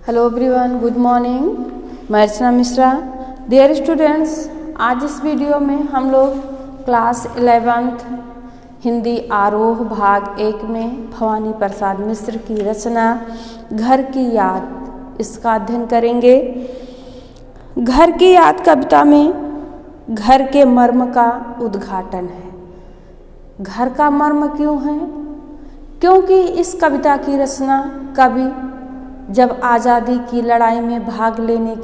Hello everyone, good morning. मैं Archana Mishra. Dear students, आज इस वीडियो में हम लोग क्लास 11th हिंदी आरोह भाग 1 में भवानी प्रसाद मिश्र की रचना घर की याद, इसका अध्ययन करेंगे। घर की याद कविता में घर के मर्म का उद्घाटन है। घर का मर्म क्यों है? क्योंकि इस कविता की रचना कवि जब आज़ादी की लड़ाई में भाग लेने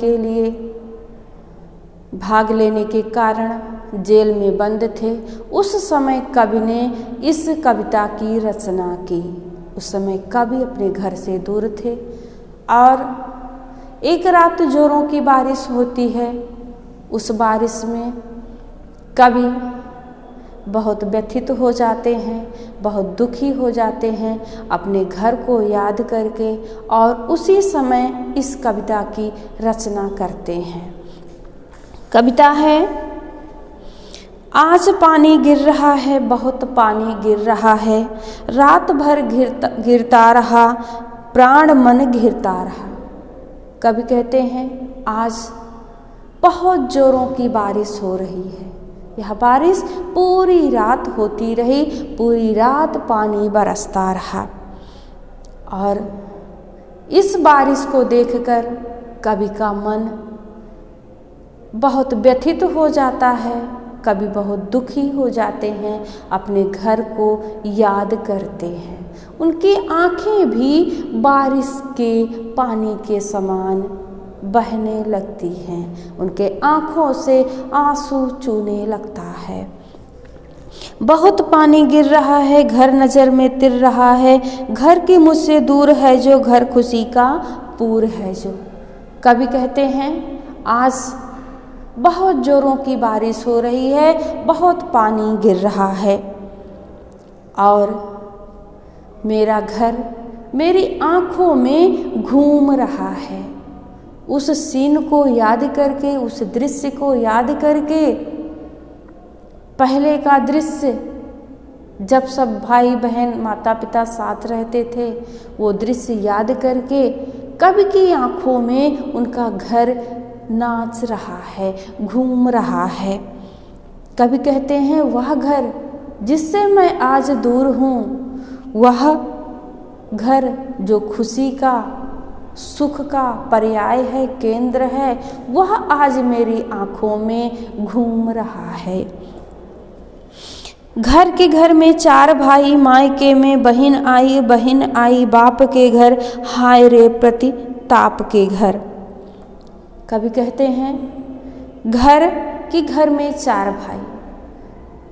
के कारण जेल में बंद थे, उस समय कवि ने इस कविता की रचना की। उस समय कवि अपने घर से दूर थे और एक रात जोरों की बारिश होती है। उस बारिश में कवि बहुत व्यथित हो जाते हैं, बहुत दुखी हो जाते हैं अपने घर को याद करके, और उसी समय इस कविता की रचना करते हैं। कविता है, आज पानी गिर रहा है, बहुत पानी गिर रहा है, रात भर गिरता रहा, प्राण मन घिरता रहा। कवि कहते हैं आज बहुत जोरों की बारिश हो रही है। यह बारिश पूरी रात होती रही, पूरी रात पानी बरसता रहा, और इस बारिश को देखकर कवि का मन बहुत व्यथित हो जाता है। कवि बहुत दुखी हो जाते हैं, अपने घर को याद करते हैं। उनकी आंखें भी बारिश के पानी के समान बहने लगती हैं, उनके आँखों से आंसू चूने लगता है। बहुत पानी गिर रहा है, घर नज़र में तिर रहा है, घर की मुझसे दूर है जो, घर खुशी का पूर है जो। कवि कहते हैं आज बहुत जोरों की बारिश हो रही है, बहुत पानी गिर रहा है, और मेरा घर मेरी आँखों में घूम रहा है। उस सीन को याद करके, उस दृश्य को याद करके, पहले का दृश्य जब सब भाई बहन माता पिता साथ रहते थे, वो दृश्य याद करके कवि की आंखों में उनका घर नाच रहा है, घूम रहा है। कवि कहते हैं वह घर जिससे मैं आज दूर हूँ, वह घर जो खुशी का, सुख का पर्याय है, केंद्र है, वह आज मेरी आंखों में घूम रहा है। घर में 4 भाई, मायके में बहन आई बाप के घर, हाय रे प्रतिताप के घर। कवि कहते हैं घर में 4 भाई,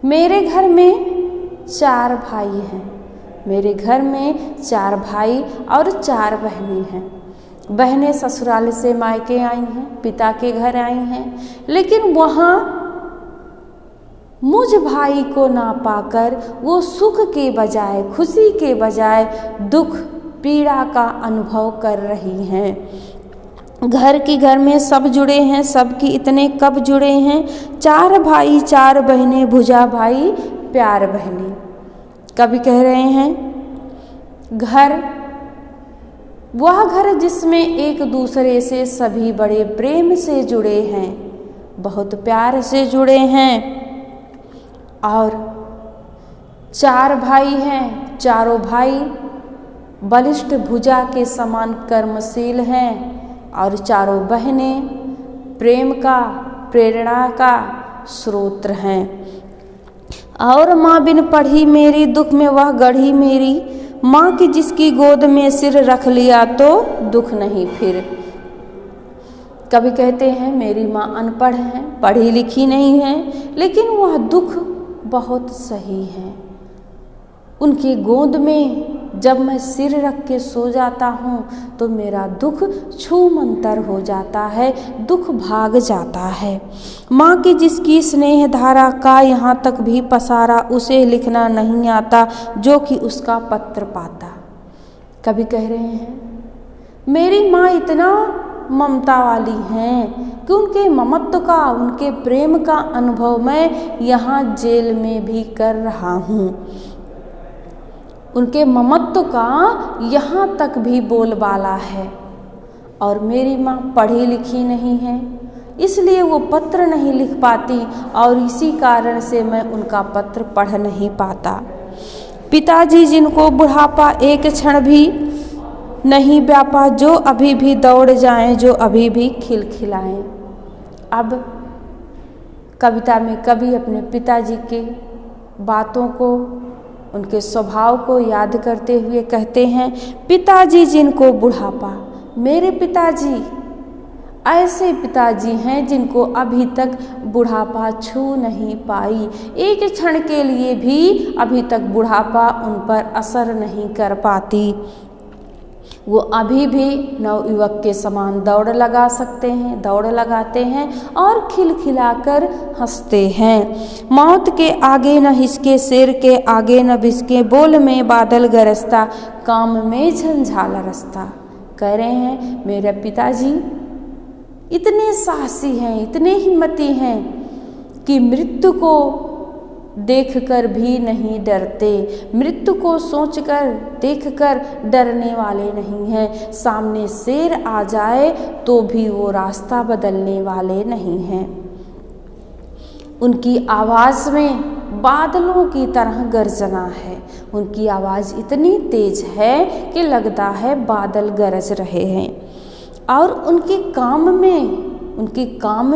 मेरे घर में 4 भाई हैं, मेरे घर में 4 भाई और 4 बहनें हैं। बहनें ससुराल से मायके आई हैं, पिता के घर आई हैं, लेकिन वहाँ मुझ भाई को ना पाकर वो सुख के बजाय, खुशी के बजाय दुख पीड़ा का अनुभव कर रही हैं। घर में सब जुड़े हैं, सबकी इतने कब जुड़े हैं, 4 भाई 4 बहनें, भुजा भाई प्यार बहनें। कवि कह रहे हैं वह घर जिसमें एक दूसरे से सभी बड़े प्रेम से जुड़े हैं, बहुत प्यार से जुड़े हैं, और 4 भाई हैं, चारों भाई बलिष्ठ भुजा के समान कर्मशील हैं, और चारों बहनें प्रेम का, प्रेरणा का स्रोत हैं। और माँ बिन पढ़ी मेरी, दुख में वह गढ़ी मेरी, माँ की जिसकी गोद में सिर रख लिया तो दुख नहीं फिर। कवि कहते हैं मेरी माँ अनपढ़ है, पढ़ी लिखी नहीं है, लेकिन वह दुख बहुत सही है। उनकी गोद में जब मैं सिर रख के सो जाता हूँ तो मेरा दुख छूमंतर हो जाता है, दुख भाग जाता है। माँ की जिसकी स्नेह धारा का यहाँ तक भी पसारा, उसे लिखना नहीं आता जो कि उसका पत्र पाता। कवि कह रहे हैं मेरी माँ इतना ममता वाली हैं कि उनके ममत्व का, उनके प्रेम का अनुभव मैं यहाँ जेल में भी कर रहा हूँ। उनके ममत्व का यहाँ तक भी बोलबाला है, और मेरी माँ पढ़ी लिखी नहीं है, इसलिए वो पत्र नहीं लिख पाती और इसी कारण से मैं उनका पत्र पढ़ नहीं पाता। पिताजी जिनको बुढ़ापा एक क्षण भी नहीं व्यापा, जो अभी भी दौड़ जाएं, जो अभी भी खिलखिलाएं। अब कविता में कवि अपने पिताजी के बातों को, उनके स्वभाव को याद करते हुए कहते हैं, पिताजी जिनको बुढ़ापा। मेरे पिताजी ऐसे पिताजी हैं जिनको अभी तक बुढ़ापा छू नहीं पाई, एक क्षण के लिए भी अभी तक बुढ़ापा उन पर असर नहीं कर पाती। वो अभी भी नवयुवक के समान दौड़ लगा सकते हैं, दौड़ लगाते हैं और खिलखिलाकर हंसते हैं। मौत के आगे न हिचके, शेर के आगे न भिसके, बोल में बादल गरजता, काम में झंझाला रसता। कह रहे हैं मेरे पिताजी इतने साहसी हैं, इतने हिम्मती हैं कि मृत्यु को देखकर भी नहीं डरते, मृत्यु को सोचकर देखकर डरने वाले नहीं हैं। सामने शेर आ जाए तो भी वो रास्ता बदलने वाले नहीं हैं। उनकी आवाज़ में बादलों की तरह गर्जना है, उनकी आवाज़ इतनी तेज है कि लगता है बादल गरज रहे हैं। और उनके काम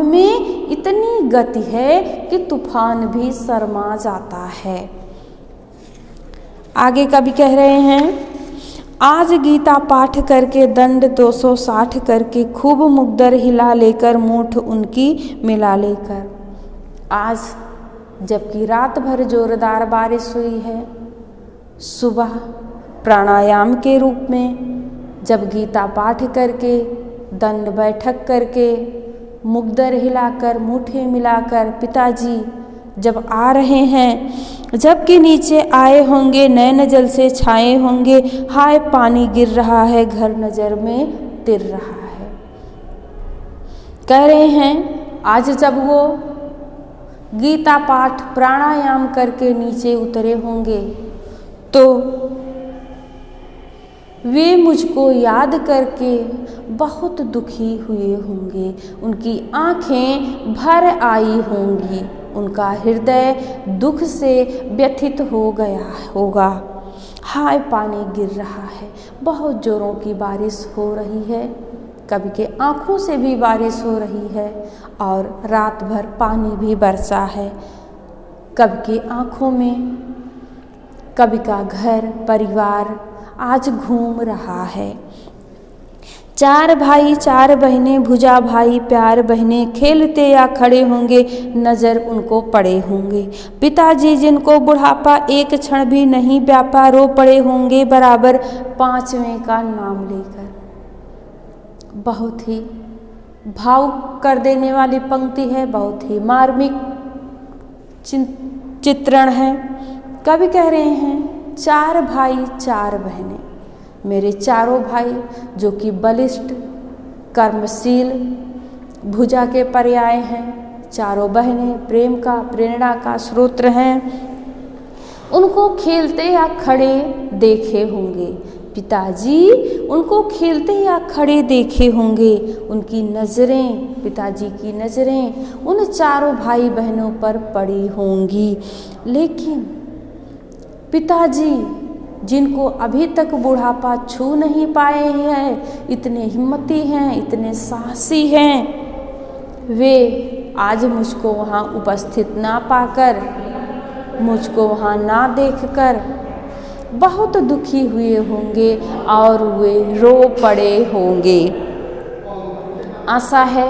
में इतनी गति है कि तूफान भी शर्मा जाता है। आगे कवि कह रहे हैं, आज गीता पाठ करके दंड 260 करके, खूब मुग्दर हिला लेकर मूठ उनकी मिला लेकर। आज जबकि रात भर जोरदार बारिश हुई है, सुबह प्राणायाम के रूप में जब गीता पाठ करके, दंड बैठक करके, मुग्दर हिलाकर, मूठे मिलाकर पिताजी जब आ रहे हैं, जबकि नीचे आए होंगे नैन जल से छाए होंगे, हाय पानी गिर रहा है, घर नजर में तिर रहा है। कह रहे हैं आज जब वो गीता पाठ प्राणायाम करके नीचे उतरे होंगे तो वे मुझको याद करके बहुत दुखी हुए होंगे, उनकी आँखें भर आई होंगी, उनका हृदय दुख से व्यथित हो गया होगा। हाय पानी गिर रहा है, बहुत जोरों की बारिश हो रही है, कवि के आँखों से भी बारिश हो रही है और रात भर पानी भी बरसा है। कवि की आँखों में कवि का घर परिवार आज घूम रहा है। चार भाई चार बहनें, भुजा भाई प्यार बहनें, खेलते या खड़े होंगे, नज़र उनको पड़े होंगे। पिताजी जिनको बुढ़ापा एक क्षण भी नहीं व्यापा, रो पड़े होंगे बराबर पांचवें का नाम लेकर। बहुत ही भावुक कर देने वाली पंक्ति है, बहुत ही मार्मिक चित्रण है। कवि कह रहे हैं चार भाई चार बहनें, मेरे चारों भाई जो कि बलिष्ठ कर्मशील भुजा के पर्याय हैं, चारों बहनें प्रेम का प्रेरणा का स्रोत हैं, उनको खेलते या खड़े देखे होंगे। पिताजी उनको खेलते या खड़े देखे होंगे, उनकी नज़रें, पिताजी की नज़रें उन चारों भाई बहनों पर पड़ी होंगी। लेकिन पिताजी जिनको अभी तक बुढ़ापा छू नहीं पाए हैं, इतने हिम्मती हैं, इतने साहसी हैं, वे आज मुझको वहाँ उपस्थित ना पाकर, मुझको वहाँ ना देखकर बहुत दुखी हुए होंगे और वे रो पड़े होंगे। आशा है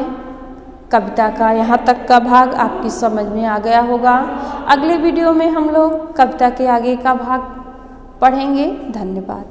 कविता का यहाँ तक का भाग आपकी समझ में आ गया होगा। अगले वीडियो में हम लोग कविता के आगे का भाग पढ़ेंगे। धन्यवाद।